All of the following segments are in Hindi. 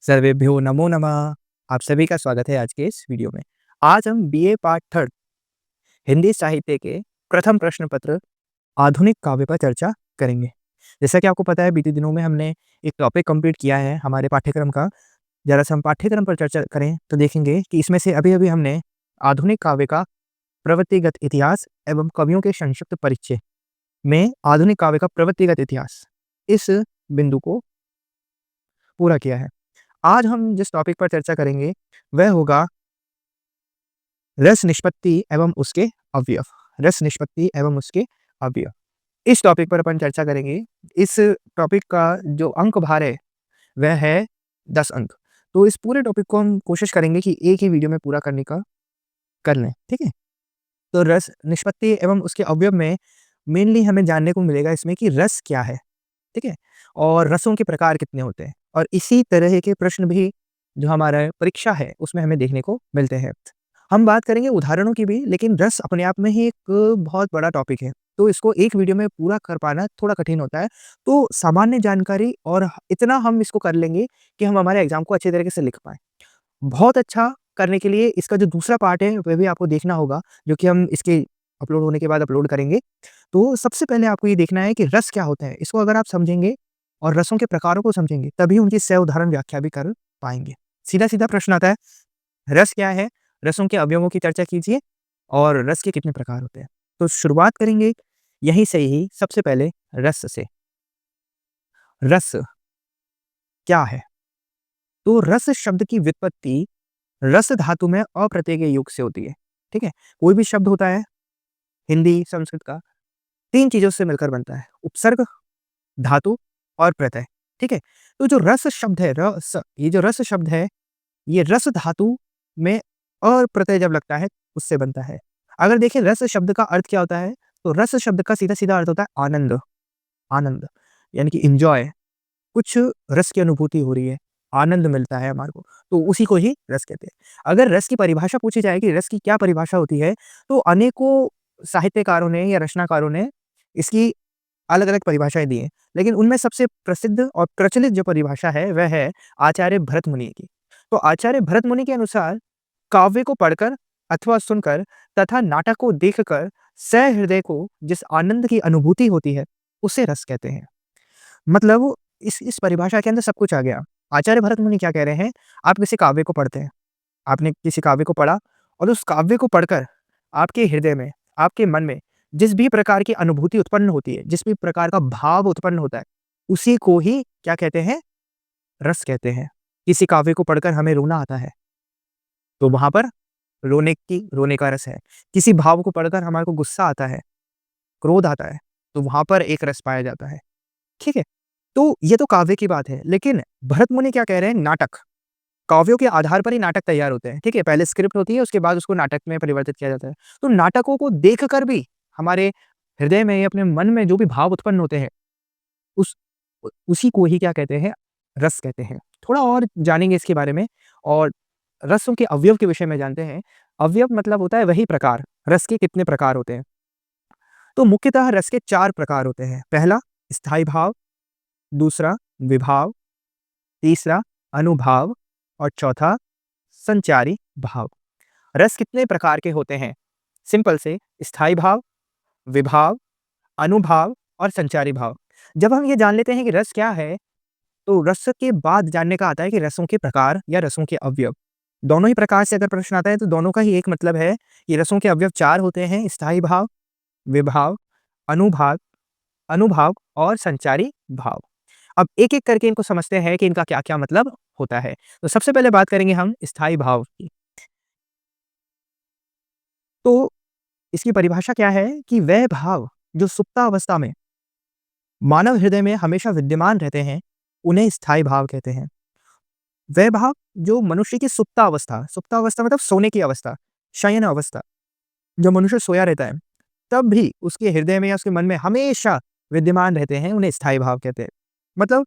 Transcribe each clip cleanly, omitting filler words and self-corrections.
सर्वेभ्यो नमो नमः। आप सभी का स्वागत है आज के इस वीडियो में। आज हम बीए पार्ट 3 हिंदी साहित्य के प्रथम प्रश्न पत्र आधुनिक काव्य पर चर्चा करेंगे। जैसा कि आपको पता है बीते दिनों में हमने एक टॉपिक कंप्लीट किया है हमारे पाठ्यक्रम का। ज़रा सा हम पाठ्यक्रम पर चर्चा करें तो देखेंगे कि इसमें से अभी-अभी हमने आधुनिक काव्य का प्रवृत्तिगत इतिहास एवं कवियों के संक्षिप्त परिचय में आधुनिक काव्य का प्रवृत्तिगत इतिहास इस बिंदु को पूरा किया है। आज हम जिस टॉपिक पर चर्चा करेंगे वह होगा रस निष्पत्ति एवं उसके अवयव। रस निष्पत्ति एवं उसके अवयव, इस टॉपिक पर अपन चर्चा करेंगे। इस टॉपिक का जो अंक भार है वह है 10 अंक। तो इस पूरे टॉपिक को हम कोशिश करेंगे कि एक ही वीडियो में पूरा करने का कर लें, ठीक है। तो रस निष्पत्ति एवं उसके अवयव में मेनली हमें जानने को मिलेगा इसमें कि रस क्या है, ठीक है, और रसों के प्रकार कितने होते हैं। और इसी तरह के प्रश्न भी जो हमारा परीक्षा है उसमें हमें देखने को मिलते हैं। हम बात करेंगे उदाहरणों की भी, लेकिन रस अपने आप में ही एक बहुत बड़ा टॉपिक है, तो इसको एक वीडियो में पूरा कर पाना थोड़ा कठिन होता है। तो सामान्य जानकारी और इतना हम इसको कर लेंगे कि हम हमारे एग्जाम को अच्छे तरीके से लिख पाएँ। बहुत अच्छा करने के लिए इसका जो दूसरा पार्ट है वह भी आपको देखना होगा, जो कि हम इसके अपलोड होने के बाद अपलोड करेंगे। तो सबसे पहले आपको ये देखना है कि रस क्या होता है। इसको अगर आप समझेंगे और रसों के प्रकारों को समझेंगे तभी उनकी सह उदाहरण व्याख्या भी कर पाएँगे। सीधा-सीधा प्रश्न आता है, रस क्या है? रसों के अवयवों की चर्चा कीजिए और रस के कितने प्रकार होते हैं। तो शुरुआत करेंगे यहीं से ही सबसे पहले रस से। रस क्या है? तो रस शब्द की व्युत्पत्ति रस धातु में अप्रत्यय युग से होती है, ठीक है? कोई भी शब्द होता है हिंदी, संस्कृत का 3 चीज़ों से मिलकर बनता है, उपसर्ग, धातु और प्रत्यय, ठीक है? तो जो रस शब्द है ये जो रस शब्द है, ये रस धातु में प्रत्यय जब लगता है उससे बनता है। अगर देखें रस शब्द का अर्थ क्या होता है, तो रस शब्द का सीधा-सीधा अर्थ होता है आनंद, आनंद यानी कि एन्जॉय, कुछ रस की अनुभूति हो रही है, आनंद मिलता है हमारे को, तो उसी को ही रस कहते हैं। अगर रस की परिभाषा पूछी जाए कि रस की क्या परिभाषा होती है, तो अनेकों साहित्यकारों ने या रचनाकारों ने इसकी अलग-अलग परिभाषाएँ दी हैं। लेकिन उनमें सबसे प्रसिद्ध और प्रचलित जो परिभाषा है, वह है आचार्य भरत मुनि की। तो आचार्य भरत मुनि के अनुसार काव्य को पढ़कर अथवा सुनकर तथा नाटक को देखकर सहृदय को जिस आनंद की अनुभूति होती है, उसे रस कहते हैं। मतलब इस परिभाषा के अंदर सब कुछ आ गया। आचार्य भरत मुनि क्या कह रहे हैं, आप किसी काव्य को पढ़ते हैं, आपने किसी काव्य को पढ़ा और उस काव्य को पढ़कर आपके हृदय में, आपके मन में जिस भी प्रकार की अनुभूति उत्पन्न होती है, जिस भी प्रकार का भाव उत्पन्न होता है, उसी को ही क्या कहते हैं, रस कहते हैं। किसी काव्य को पढ़कर हमें रोना आता है, तो वहाँ पर रोने का रस है। किसी भाव को पढ़कर हमारे को गुस्सा आता है, क्रोध आता है, तो वहाँ पर एक रस पाया जाता है, ठीक है? तो ये तो काव्य की बात है, लेकिन भरत मुनि क्या कह रहे हैं, नाटक। काव्यों के आधार पर ही नाटक तैयार होते हैं, ठीक है? पहले स्क्रिप्ट होती है, उसके बाद उसको नाटक में परिवर्तित किया जाता है। तो नाटकों को देखकर भी हमारे हृदय में या अपने मन में जो भी भाव उत्पन्न होते हैं, उस उसी को ही क्या कहते हैं, रस कहते हैं। थोड़ा और जानेंगे इसके बारे में और रसों के अवयव के विषय में जानते हैं। अवयव मतलब होता है वही प्रकार, रस के कितने प्रकार होते हैं। तो मुख्यतः रस के 4 प्रकार होते हैं। पहला स्थायी भाव, दूसरा विभाव, तीसरा अनुभाव और चौथा संचारी भाव। रस कितने प्रकार के होते हैं? सिंपल से स्थायी भाव, विभाव, अनुभाव और संचारी भाव। जब हम ये जान लेते हैं कि रस क्या है, तो रस के बाद जानने का आता है कि रसों के प्रकार या रसों के अवयव। दोनों ही प्रकार से अगर प्रश्न आता है तो दोनों का ही एक मतलब है कि रसों के अवयव 4 होते हैं, स्थायी भाव, विभाव, अनुभाव अनुभाव और संचारी भाव। अब एक-एक करके इनको समझते हैं कि इनका क्या-क्या मतलब होता है। तो सबसे पहले बात करेंगे हम स्थायी भाव की। तो इसकी परिभाषा क्या है कि वह भाव जो सुप्तावस्था में मानव हृदय में हमेशा विद्यमान रहते हैं, उन्हें स्थायी भाव कहते हैं। वह भाव जो मनुष्य की सुप्तावस्था मतलब सोने की अवस्था, शयन अवस्था, जो मनुष्य सोया रहता है, तब भी उसके हृदय में या उसके मन में हमेशा विद्यमान रहते हैं, उन्हें स्थायी भाव कहते हैं। मतलब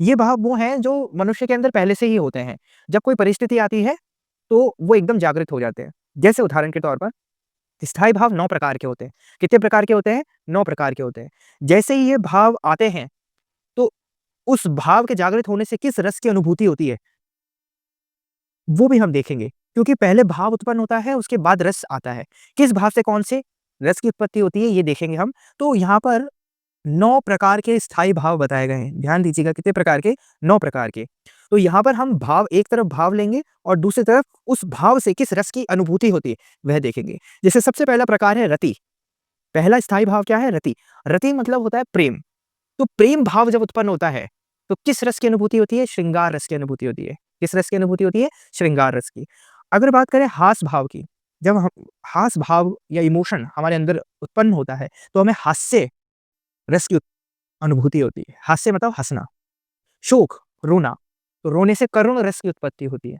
ये भाव वो हैं जो मनुष्य के अंदर पहले से ही होते हैं। जब कोई परिस्थिति आती है, तो वो एकदम जागृत हो जाते हैं। जैसे उदाहरण के तौर पर स्थायी भाव 9 प्रकार के होते हैं। कितने प्रकार के होते हैं? 9 प्रकार के होते हैं। जैसे ही ये भाव आते हैं, तो उस भाव के जागृत होने से किस रस की अनुभूति होती है? वो भी हम देखेंगे, क्योंकि पहले भाव उत्पन्न होता है, उसके बाद रस आता है। किस भाव से कौन से रस की उत्पत्ति होती है, ये देखेंगे हम। तो यहाँ पर 9 प्रकार के स्थायी भाव बताए गए हैं। ध्यान दीजिएगा, कितने प्रकार के? 9 प्रकार के। तो यहाँ पर हम भाव, एक तरफ भाव लेंगे और दूसरी तरफ उस भाव से किस रस की अनुभूति होती है, वह देखेंगे। जैसे सबसे पहला प्रकार है रति। पहला स्थायी भाव क्या है? रति। रति मतलब होता है प्रेम। तो प्रेम भाव जब उत्पन्न होता है, तो किस रस की अनुभूति होती है? श्रृंगार रस की अनुभूति होती है। किस रस की अनुभूति होती है? श्रृंगार रस की। अगर बात करें हास भाव की, जब हम हास भाव या इमोशन हमारे अंदर उत्पन्न होता है, तो हमें हास्य रस की अनुभूति होती है। हास्य मतलब हँसना। शोक, रोना, तो रोने से करुण रस की उत्पत्ति होती है।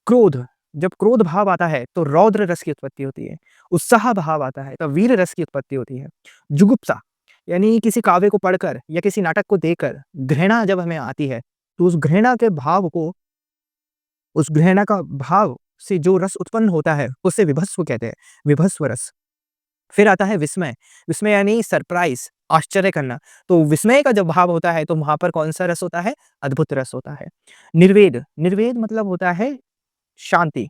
क्रोध, जब क्रोध भाव आता है, तो रौद्र रस की उत्पत्ति होती है। उत्साह भाव आता है, तो वीर रस की उत्पत्ति होती है। जुगुप्सा, यानी किसी काव्य को पढ़कर या किसी नाटक को देखकर घृणा जब हमें आती है, तो उस घृणा के भाव को, उस घृणा का भाव से जो रस उत्पन्न होता है, उसे विभस्व कहते हैं, विभस्व रस। फिर आता है विस्मय। विस्मय यानी सरप्राइज़, आश्चर्य करना। तो विस्मय का जब भाव होता है, तो वहाँ पर कौन-सा रस होता है? अद्भुत रस होता है। निर्वेद, निर्वेद मतलब होता है शांति।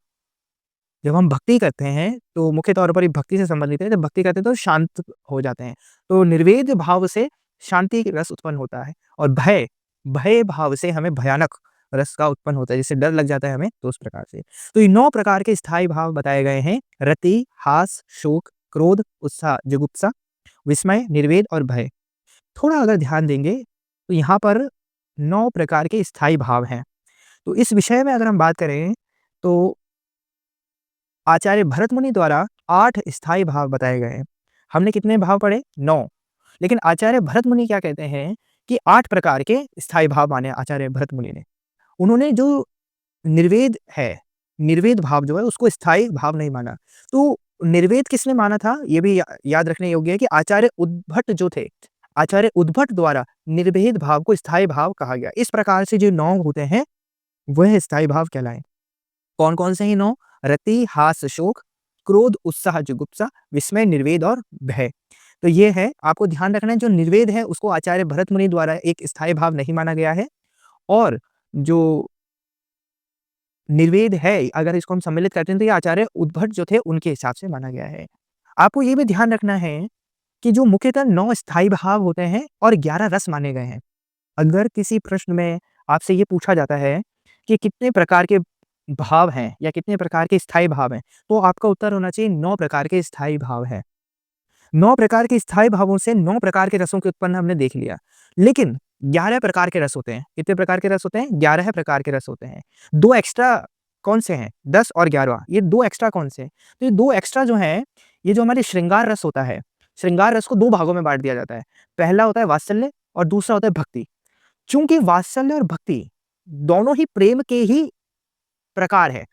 जब हम भक्ति करते हैं, तो मुख्य तौर पर ये भक्ति से संबंधित है। जब भक्ति करते हैं, तो शांत हो जाते हैं। तो निर्वेद भाव से शांति की रस उत्पन्न होता है। और भय, भय भाव से हमें भयानक रस का उत्पन्न होता है, जिससे डर लग जाता है हमें, तो उस प्रकार से। तो ये 9 प्रकार के स्थायी भाव बताए गए हैं। रति, हास, शोक, क्रोध, उत्साह, जुगुप्सा, विस्मय, निर्वेद और भय। थोड़ा अगर ध्यान देंगे, तो यहाँ पर 9 प्रकार के स्थायी भाव हैं। तो इस विषय में अगर हम बात करें, तो आचार्य भरत मुनि द्वारा 8 स्थायी भाव बताए गए हैं। हमने कितने भाव पढ़े? 9। लेकिन आचार्य भरत मुनि क्या कहते हैं कि 8 प्रकार के स्थायी भाव माने आचार्य भरत मुनि ने। उन्होंने जो निर्वेद है, निर्वेद भाव जो है, उसको स्थायी भाव नहीं माना। तो निर्वेद किसने माना था? ये भी याद रखने योग्य है कि आचार्य उद्भट जो थे, आचार्य उद्भट द्वारा निर्वेद भाव को स्थायी भाव कहा गया। इस प्रकार से जो 9 होते हैं, वह स्थायी भाव कहलाएँ। कौन-कौन से हैं 9? रति, हास, शोक, क्रोध, उत्साह, जुगुप्सा, विस्मय, निर्वेद और भय। तो ये है, आपको ध्यान रखना है, जो निर्वेद है, उसको आचार्य भरत मुनि द्वारा एक स्थायी भाव नहीं माना गया है। और जो निर्वेद है, अगर इसको हम सम्मिलित करते हैं, तो ये आचार्य उद्भट जो थे, उनके हिसाब से माना गया है। आपको ये भी ध्यान रखना है कि जो मुख्यतः 9 स्थायी भाव होते हैं और 11 रस माने गए हैं। अगर किसी प्रश्न में आपसे ये पूछा जाता है कि कितने प्रकार के भाव हैं या कितने प्रकार के स्थायी भाव हैं, तो आपका उत्तर होना चाहिए 9 प्रकार के स्थायी भाव हैं। 9 प्रकार के स्थायी भावों से 9 प्रकार के रसों के उत्पन्न हमने देख लिया। लेकिन 11 प्रकार के रस होते हैं। कितने प्रकार के रस होते हैं? 11 प्रकार के रस होते हैं। 2 एक्स्ट्रा कौन से हैं? 10 और 11, ये 2 एक्स्ट्रा कौन से हैं? तो ये 2 एक्स्ट्रा जो हैं, ये जो हमारे श्रृंगार रस होता है, श्रृंगार रस को 2 भागों में बाँट दिया जाता है। पहला होता है वात्सल्य और दूसरा होता है भक्ति। चूँकि वात्सल्य और भक्ति दोनों ही प्रेम के ही प्रकार है।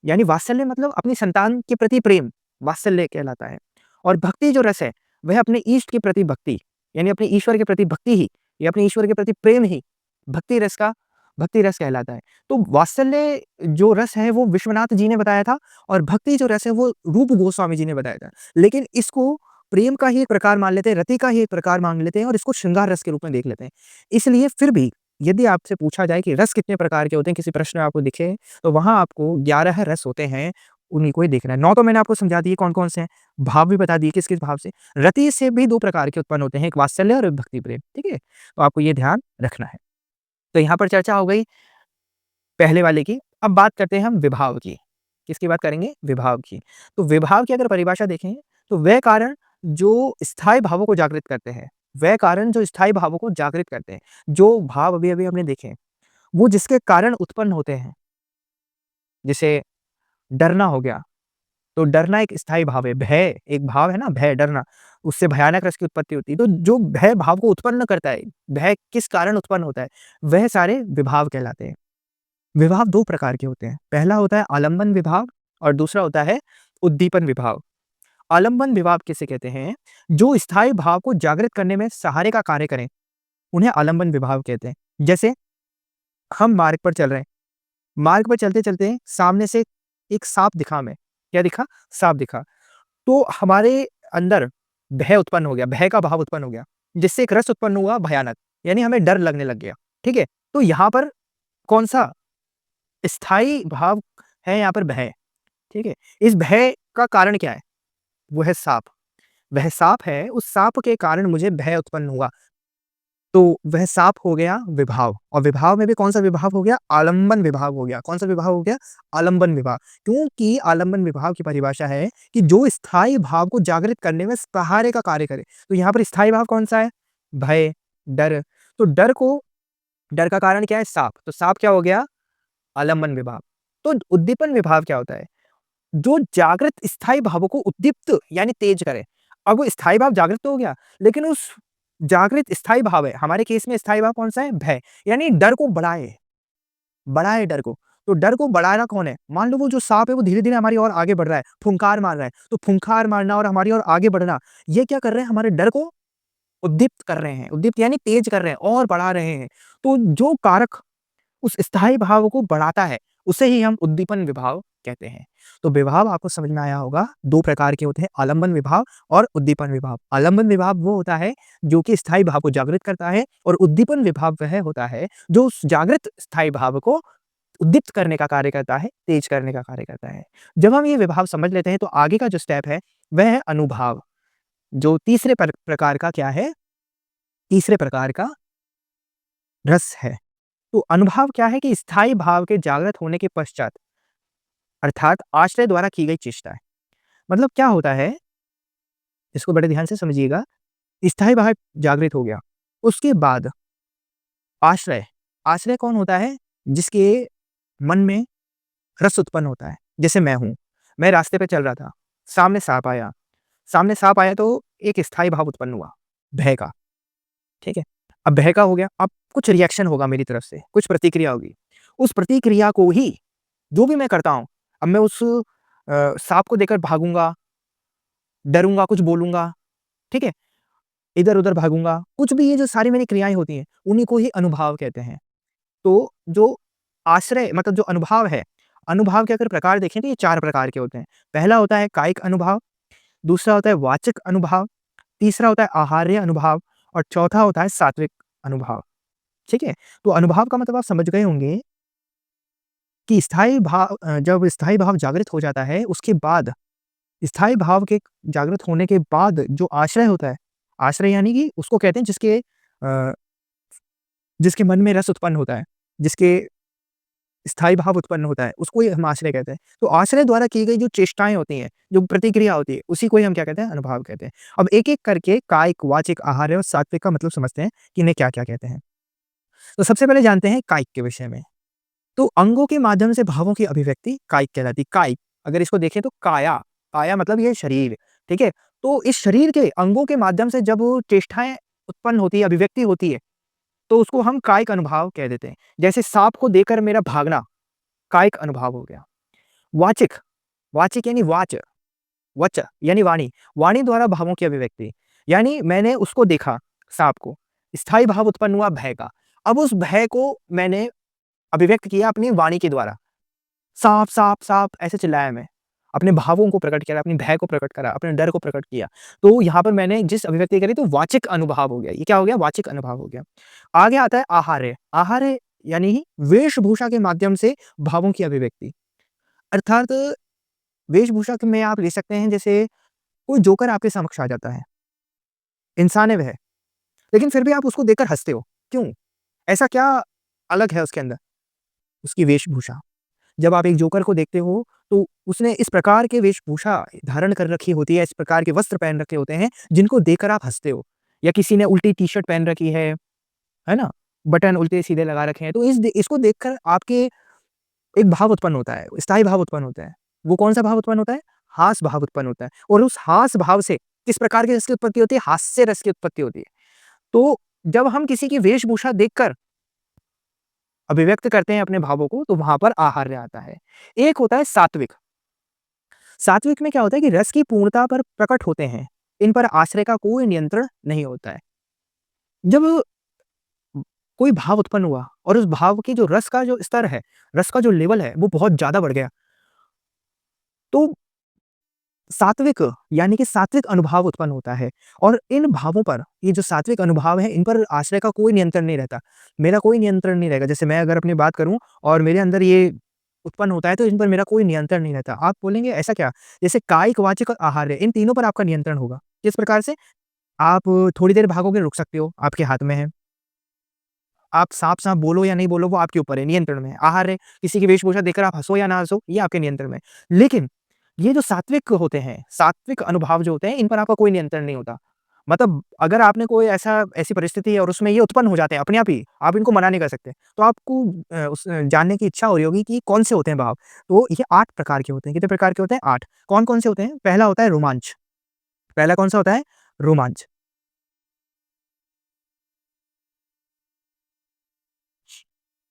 यानी वात्सल्य मतलब अपनी संतान के प्रति प्रेम, वात्सल्य कहलाता है। और भक्ति जो रस है, वह अपने इष्ट के प्रति भक्ति, यानी अपने ईश्वर के प्रति भक्ति ही, या अपने ईश्वर के प्रति प्रेम ही भक्ति रस कहलाता है। तो वात्सल्य जो रस है, वो विश्वनाथ जी ने बताया था, और भक्ति जो रस है, वो रूप गोस्वामी जी ने बताया था। लेकिन इसको प्रेम का ही एक प्रकार मान लेते हैं, रति का ही एक प्रकार मान लेते हैं, और इसको श्रृंगार रस के रूप में देख लेते हैं। इसलिए फिर भी यदि आपसे पूछा जाए कि रस कितने प्रकार के होते हैं, किसी प्रश्न में आपको दिखे, तो वहाँ आपको 11 रस होते हैं, उन्हीं को ही देखना है। 9 तो मैंने आपको समझा दिए कौन-कौन से हैं, भाव भी बता दिए किस-किस भाव से। रति से भी 2 प्रकार के उत्पन्न होते हैं, एक वात्सल्य और एक भक्ति प्रेम, ठीक है? तो आपको ये ध्यान रखना है। तो यहाँ पर चर्चा हो गई पहले वाले की। अब बात करते हैं हम विभाव की। किसकी बात करेंगे? विभाव की। तो विभाव की अगर परिभाषा देखें, तो वह कारण जो स्थायी भावों को जागृत करते हैं, वह कारण जो स्थायी भावों को जागृत करते हैं। जो भाव अभी-अभी हमने देखे, वो जिसके कारण उत्पन्न होते हैं। जैसे डरना हो गया, तो डरना एक स्थायी भाव है। भय एक भाव है ना, भय, डरना, उससे भयानक रस की उत्पत्ति होती है। तो जो भय भाव को उत्पन्न करता है, भय किस कारण उत्पन्न होता है, वह सारे विभाव कहलाते हैं। विभाव 2 प्रकार के होते हैं। पहला होता है आलंबन विभाव और दूसरा होता है उद्दीपन विभाव। आलंबन विभाव किसे कहते हैं? जो स्थायी भाव को जागृत करने में सहारे का कार्य करें, उन्हें आलंबन विभाव कहते हैं। जैसे हम मार्ग पर चल रहे हैं, मार्ग पर चलते-चलते सामने से एक साँप दिखा हमें। क्या दिखा? साँप दिखा। तो हमारे अंदर भय उत्पन्न हो गया, भय का भाव उत्पन्न हो गया, जिससे एक रस उत्पन्न हुआ भयानक, यानी हमें डर लगने लग गया, ठीक है? तो यहाँ पर कौन-सा स्थायी भाव है यहाँ पर भय, ठीक है? इस भय का कारण क्या है? वो है साँप। वह साँप है, उस साँप के कारण मुझे भय उत्पन्न हुआ। तो वह साँप हो गया विभाव और विभाव में भी कौन-सा विभाव हो गया? आलंबन विभाव हो गया। कौन-सा विभाव हो गया? आलंबन विभाव। क्योंकि आलंबन विभाव की परिभाषा है कि जो स्थायी भाव को जागृत करने में सहारे का कार्य करे। तो यहाँ पर स्थायी भाव कौन-सा है? भय, डर। तो डर का कारण क्या है? साँप। तो साँप क्या हो गया? आलंबन विभाव। तो उद्दीपन विभाव क्या होता है? जो जागृत स्थायी भावों को उद्दीप्त यानी तेज करे। अब वो स्थायी भाव जागृत तो हो गया, लेकिन उस जागृत स्थायी भाव है, हमारे केस में स्थायी भाव कौन-सा है? भय, यानी डर को बढ़ाए, बढ़ाए डर को। तो डर को बढ़ा रहा कौन है? मान लो वो जो साँप है वो धीरे-धीरे हमारी ओर आगे बढ़ रहा है, फुंकार मार रहा है। तो फुंकार मारना और हमारी ओर आगे बढ़ना, ये क्या कर रहे हैं? हमारे डर को उद्दीप्त कर रहे हैं। उद्दीप्त यानी तेज कर रहे हैं और बढ़ा रहे हैं। तो जो कारक उस स्थायी भाव को बढ़ाता है, उसे ही हम उद्दीपन विभाव कहते हैं। तो विभाव आपको समझ में आया होगा, 2 प्रकार के होते हैं, आलंबन विभाव और उद्दीपन विभाव। आलंबन विभाव वो होता है, जो कि स्थायी भाव को जागृत करता है और उद्दीपन विभाव वह होता है, जो उस जागृत स्थायी भाव को उद्दीप्त करने का कार्य करता है, तेज करने का कार्य करता है। जब हम ये विभाव समझ लेते हैं, तो आगे का जो स्टेप है, वह है अनुभाव, जो तीसरे प्रकार का क्या है? तीसरे प्रकार का रस है। तो अनुभाव क्या है कि स्थायी भाव के जागृत होने के पश्चात अर्थात आश्रय द्वारा की गई चेष्टा है। मतलब क्या होता है, इसको बड़े ध्यान से समझिएगा। स्थायी भाव जागृत हो गया, उसके बाद आश्रय, आश्रय कौन होता है? जिसके मन में रस उत्पन्न होता है। जैसे मैं हूँ, मैं रास्ते पे चल रहा था, सामने साँप आया, सामने साँप आया तो एक स्थायी भाव उत्पन्न हुआ, भय का, ठीक है? अब भय का हो गया, अब कुछ रिएक्शन होगा मेरी तरफ से, कुछ प्रतिक्रिया होगी। उस प्रतिक्रिया को ही जो भी मैं करता हूँ, अब मैं उस साँप को देखकर भागूँगा, डरूँगा, कुछ बोलूँगा, ठीक है? इधर-उधर भागूँगा, कुछ भी ये जो सारी मेरी क्रियाएँ होती हैं, उन्हीं को ही अनुभाव कहते हैं। तो जो आश्रय मतलब जो अनुभाव है, अनुभाव के अगर प्रकार देखें तो ये 4 प्रकार के होते हैं। पहला होता है कायिक अनुभाव, दूसरा होता है वाचिक अनुभाव, तीसरा होता है आहार्य अनुभाव और चौथा होता है सात्विक अनुभाव, ठीक है? तो अनुभाव का मतलब आप समझ गए होंगे कि जब स्थायी भाव जागृत हो जाता है, उसके बाद स्थायी भाव के जागृत होने के बाद जो आश्रय होता है, आश्रय यानी कि उसको कहते हैं जिसके मन में रस उत्पन्न होता है, जिसके स्थायी भाव उत्पन्न होता है, उसको ही हम आश्रय कहते हैं। तो आश्रय द्वारा की गई जो चेष्टाएँ होती हैं, जो प्रतिक्रिया होती है, उसी को ही हम क्या कहते हैं? अनुभाव कहते हैं। अब एक-एक करके कायिक, वाचिक, आहार्य और सात्विक का मतलब समझते हैं कि इन्हें क्या-क्या कहते हैं। तो सबसे पहले जानते हैं कायिक के विषय में। तो अंगों के माध्यम से भावों की अभिव्यक्ति कायिक कहलाती है। कायिक, अगर इसको देखें तो काया, काया मतलब ये शरीर, ठीक है? तो इस शरीर के अंगों के माध्यम से जब चेष्टाएँ उत्पन्न होती है, अभिव्यक्ति होती है, तो उसको हम कायिक अनुभाव कह देते हैं। जैसे साँप को देखकर मेरा भागना, कायिक अनुभाव हो गया। वाचिक, वाचिक यानी वच यानी वाणी, वाणी द्वारा भावों की अभिव्यक्ति, यानी मैंने उसको देखा, साँप को, स्थायी भाव उत्पन्न हुआ भय का। अब उस भय को मैंने अभिव्यक्त किया अपनी वाणी के द्वारा। साँप, साँप, साँप ऐसे चिल्लाया मैं। अपने भावों को प्रकट किया, अपने भय को प्रकट करा, अपने डर को प्रकट किया। तो यहाँ पर मैंने जिस अभिव्यक्ति करी तो वाचिक अनुभाव हो गया। ये क्या हो गया? वाचिक अनुभाव हो गया। आगे आता है आहार्य। आहार्य यानी वेशभूषा के माध्यम से भावों की अभिव्यक्ति। अर्थात वेशभूषा में आप ले सकते हैं जैसे कोई जोकर आपके समक्ष आ जाता है। इंसान है वह, लेकिन फिर भी आप उसको देखकर हँसते हो। क्यों? ऐसा क्या अलग है उसके अंदर? उसकी वेशभूषा। जब आप एक जोकर को देखते हो, तो उसने इस प्रकार के वेशभूषा धारण कर रखी होती है, इस प्रकार के वस्त्र पहन रखे होते हैं, जिनको देखकर आप हँसते हो। या किसी ने उल्टी टी-शर्ट पहन रखी है ना? बटन उल्टे-सीधे लगा रखे हैं, तो इसको देखकर आपके एक भाव उत्पन्न होता है, स्थायी भाव उत्पन्न होता है। वो कौन-सा भाव उत्पन्न होता है? हास भाव उत्पन्न होता है और उस हास भाव से किस प्रकार के रस की उत्पत्ति होती है? हास्य रस की उत्पत्ति होती है। तो जब हम किसी की वेशभूषा देखकर अभिव्यक्त करते हैं अपने भावों को, तो वहाँ पर आहार्य आता है। एक होता है सात्विक। सात्विक में क्या होता है कि रस की पूर्णता पर प्रकट होते हैं। इन पर आश्रय का कोई नियंत्रण नहीं होता है। जब कोई भाव उत्पन्न हुआ और उस भाव की जो रस का जो स्तर है, रस का जो लेवल है, वो बहुत ज़्यादा बढ़ गया। तो सात्विक यानी कि सात्विक अनुभाव उत्पन्न होता है और इन भावों पर, ये जो सात्विक अनुभाव है, इन पर आश्रय का कोई नियंत्रण नहीं रहता। मेरा कोई नियंत्रण नहीं रहेगा। जैसे मैं अगर अपनी बात करूँ और मेरे अंदर ये उत्पन्न होता है तो इन पर मेरा कोई नियंत्रण नहीं रहता। आप बोलेंगे ऐसा क्या? जैसे कायिक, वाचिक और आहार्य इन तीनों पर आपका नियंत्रण होगा। किस प्रकार से? आप थोड़ी देर भागोगे, रुक सकते हो, आपके हाथ में है। आप साफ-साफ बोलो या नहीं बोलो वो आपके ऊपर है, नियंत्रण में है। आहार्य, किसी की वेशभूषा देखकर आप हँसो या ना हँसो, ये आपके नियंत्रण में है। लेकिन ये जो सात्विक होते हैं, सात्विक अनुभाव जो होते हैं, इन पर आपका कोई नियंत्रण नहीं होता। मतलब अगर आपने कोई ऐसी परिस्थिति है और उसमें ये उत्पन्न हो जाते हैं अपने आप ही, आप इनको मना नहीं कर सकते। तो आपको जानने की इच्छा हो रही होगी कि कौन से होते हैं भाव? तो ये 8 प्रकार के होते हैं। कितने प्रकार के होते हैं? 8। कौन-कौन से होते हैं? पहला होता है रोमांच। पहला कौन-सा होता है? रोमांच।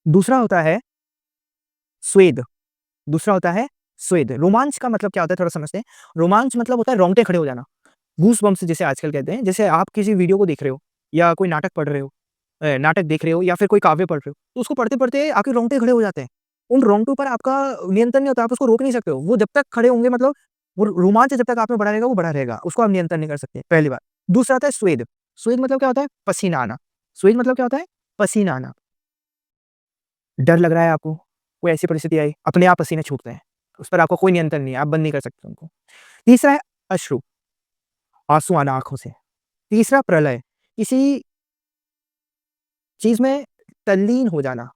दूसरा होता है स्वेद। दूसरा होता है स्वेद। रोमांच का मतलब क्या होता है थोड़ा समझते हैं। रोमांच मतलब होता है रोंगटे खड़े हो जाना। गूज़बम्प्स जिसे आजकल कहते हैं। जैसे आप किसी वीडियो को देख रहे हो या कोई नाटक पढ़ रहे हो, नाटक देख रहे हो या फिर कोई काव्य पढ़ रहे हो, तो उसको पढ़ते-पढ़ते आपके रोंगटे खड़े हो जाते हैं। उन रोंगटों पर आपका नियंत्रण नहीं होता, आप उसको रोक नहीं सकते हो। वो जब तक खड़े होंगे मतलब वो रोमांच जब तक आप में बना रहेगा, वो बना रहेगा। उसको आप नियंत्रण नहीं कर सकते, पहली बात। दूसरा आता है स्वेद। स्वेद मतलब क्या होता है? पसीना आना। स्वेद मतलब क्या होता है? पसीना आना। डर लग रहा है आपको, कोई ऐसी परिस्थिति आई, अपने आप पसीने छूटते हैं। उस पर आपका कोई नियंत्रण नहीं है, आप बंद नहीं कर सकते उनको। तीसरा है अश्रु, आँसू आना आँखों से। तीसरा प्रलय, किसी चीज़ में तल्लीन हो जाना,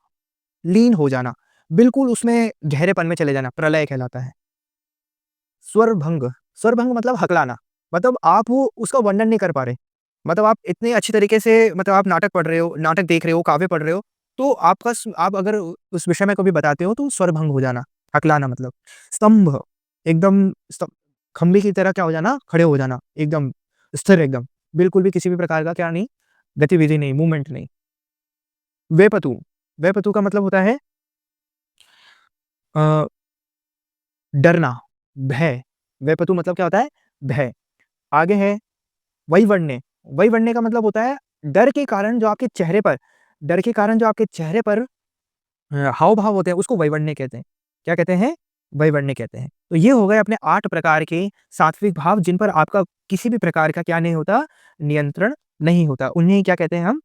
लीन हो जाना, बिल्कुल उसमें गहरेपन में चले जाना, प्रलय कहलाता है। स्वरभंग, स्वरभंग मतलब हकलाना, मतलब आप वो उसका वर्णन नहीं कर पा रहे। मतलब आप इतने अच्छी तरीके से मतलब आप नाटक पढ़ रहे हो, नाटक देख रहे हो, काव्य पढ़ रहे हो, तो आपका स आप अगर उस विषय में कभी बताते हो तो स्वरभंग हो जाना, हकलाना मतलब। स्तंभ, एकदम खंभे की तरह क्या हो जाना, खड़े हो जाना, एकदम स्थिर एकदम, बिल्कुल भी किसी भी प्रकार का क्या नहीं, गतिविधि नहीं, मूवमेंट नहीं। वेपतु, वेपतु का मतलब होता है अ, डरना, भय। वेपतु मतलब क्या होता है? भय। आगे है वैवण्य। वैवण्य का मतलब होता है डर के कारण जो आपके चेहरे पर डर के कारण जो आपके चेहरे पर हाव-भाव होते हैं, उसको वैवण्य कहते हैं। क्या कहते हैं? वैवण्य कहते हैं। तो ये हो गए अपने 8 प्रकार के सात्विक भाव जिन पर आपका किसी भी प्रकार का क्या नहीं होता, नियंत्रण नहीं होता। उन्हें क्या कहते हैं हम?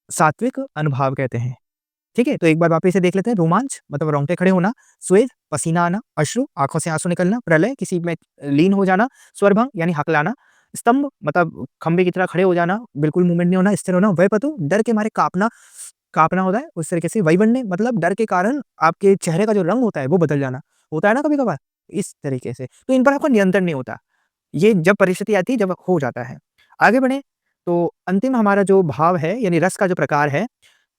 सात्विक अनुभाव कहते हैं। ठीक है? तो एक बार वापस से देख लेते हैं। रोमांच मतलब रोंगटे खड़े होना, स्वेद पसीना आना, अश्रु आँखों से आँसू निकलना, प्रलय किसी में लीन हो जाना, स्वरभंग यानी हकलाना, स्तंभ मतलब खंभे की तरह खड़े हो जाना, बिल्कुल मूवमेंट नहीं होना, स्थिर होना, वैपतु डर के मारे काँपना काँपना होता है, उस तरीके से वैवन्य मतलब डर के कारण आपके चेहरे का जो रंग होता है वो बदल जाना, होता है ना कभी-कभार, इस तरीके से। तो इन पर आपका नियंत्रण नहीं होता। ये जब परिस्थिति आती है जब हो जाता है। आगे बढ़ें तो अंतिम हमारा जो भाव है यानी रस का जो प्रकार है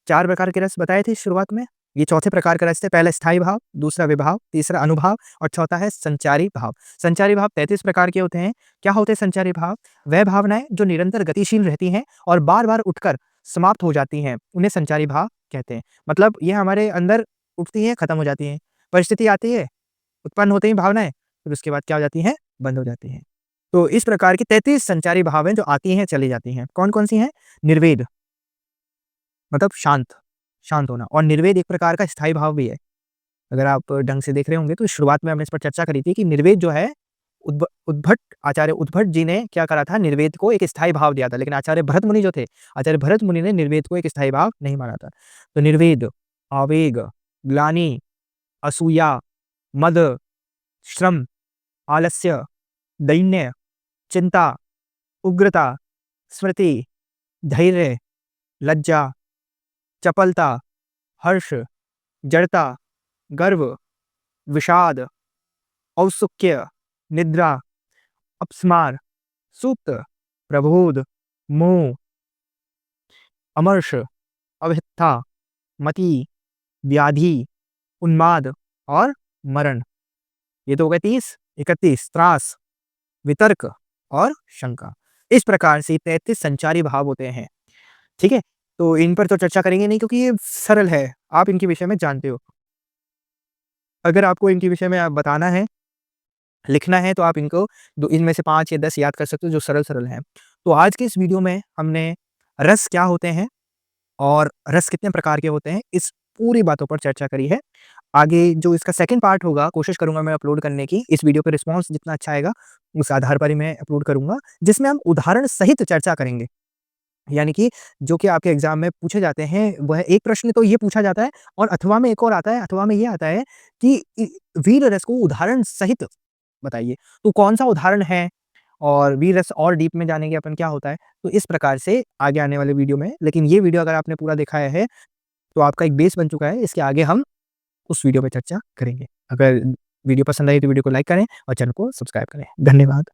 4 प्रकार के रस बताए थे शुरुआत में। ये चौथे प्रकार का रस है, पहला स्थायी भाव, दूसरा विभाव, तीसरा अनुभाव और चौथा है संचारी भाव। संचारी भाव 33 प्रकार के होते हैं। क्या होते हैं संचारी भाव? वह भावनाएँ जो निरंतर गतिशील रहती हैं और बार-बार उठकर समाप्त हो जाती हैं, उन्हें संचारी भाव कहते हैं। मतलब ये हमारे अंदर उठती हैं, खत्म हो जाती हैं। परिस्थिति आती है, उत्पन्न होते ही भावनाएँ, फिर उसके बाद क्या हो जाती हैं? बंद हो जाती हैं। तो इस प्रकार की 33 संचारी भाव हैं जो आती हैं, चली जाती हैं। कौन-कौन सी हैं? निर्वेद मतलब शांत, शांत होना और निर्वेद एक प्रकार का स्थायी भाव भी है। अगर आप ढंग से देख रहे होंगे तो शुरुआत में हमने इस पर चर्चा करी थी कि निर्वेद जो है उद्भट आचार्य उद्भट जी ने क्या करा था निर्वेद को एक स्थायी भाव दिया था। लेकिन आचार्य भरत मुनि जो थे, आचार्य भरत मुनि ने निर्वेद को एक स्थायी भाव नहीं माना था। तो निर्वेद, आवेग, ग्लानि, असूया, मद, श्रम, आलस्य, दैन्य, चिंता, उग्रता, स्मृति, धैर्य, लज्जा, चपलता, हर्ष, जड़ता, गर्व, विषाद, औत्सुक्य, निद्रा, अपस्मार, सुप्त, प्रबोध, मोह, अमर्ष, अविद्या, मति, व्याधि, उन्माद और मरण। ये तो हो गए 30, 31 त्रास, वितर्क और शंका। इस प्रकार से 33 संचारी भाव होते हैं। ठीक है? तो इन पर तो चर्चा करेंगे नहीं क्योंकि ये सरल है, आप इनके विषय में जानते हो। अगर आपको इनके विषय में बताना है, लिखना है तो आप इनको दो इनमें से 5 या 10 याद कर सकते हो जो सरल-सरल हैं। तो आज के इस वीडियो में हमने रस क्या होते हैं और रस कितने प्रकार के होते हैं, इस पूरी बातों पर चर्चा करी है। आगे जो इसका सेकंड पार्ट होगा, कोशिश करूँगा मैं अपलोड करने की, इस वीडियो पे रिस्पॉन्स जितना अच्छा आएगा, उस आधार पर ही मैं अपलोड करूँगा, जिसमें हम उदाहरण सहित चर्चा करेंगे। यानी कि जो कि आपके एग्ज़ाम में पूछे जाते हैं, वह एक प्रश्न तो ये पूछा जाता है और अथवा में एक और आता है, अथवा में ये आता है कि वीर रस को उदाहरण सहित बताइए। तो कौन-सा उदाहरण है और वीर रस और डीप में जानेंगे अपन क्या होता है, तो इस प्रकार से आगे आने वाले वीडियो में, लेकिन ये वीडियो अगर आपने पूरा देखा है, तो आपका एक बेस बन चुका है, इसके आगे हम उस वीडियो में चर्चा करेंगे। अगर वीडियो पसंद आई तो वीडियो को लाइक करें और चैनल को सब्सक्राइब करें। धन्यवाद।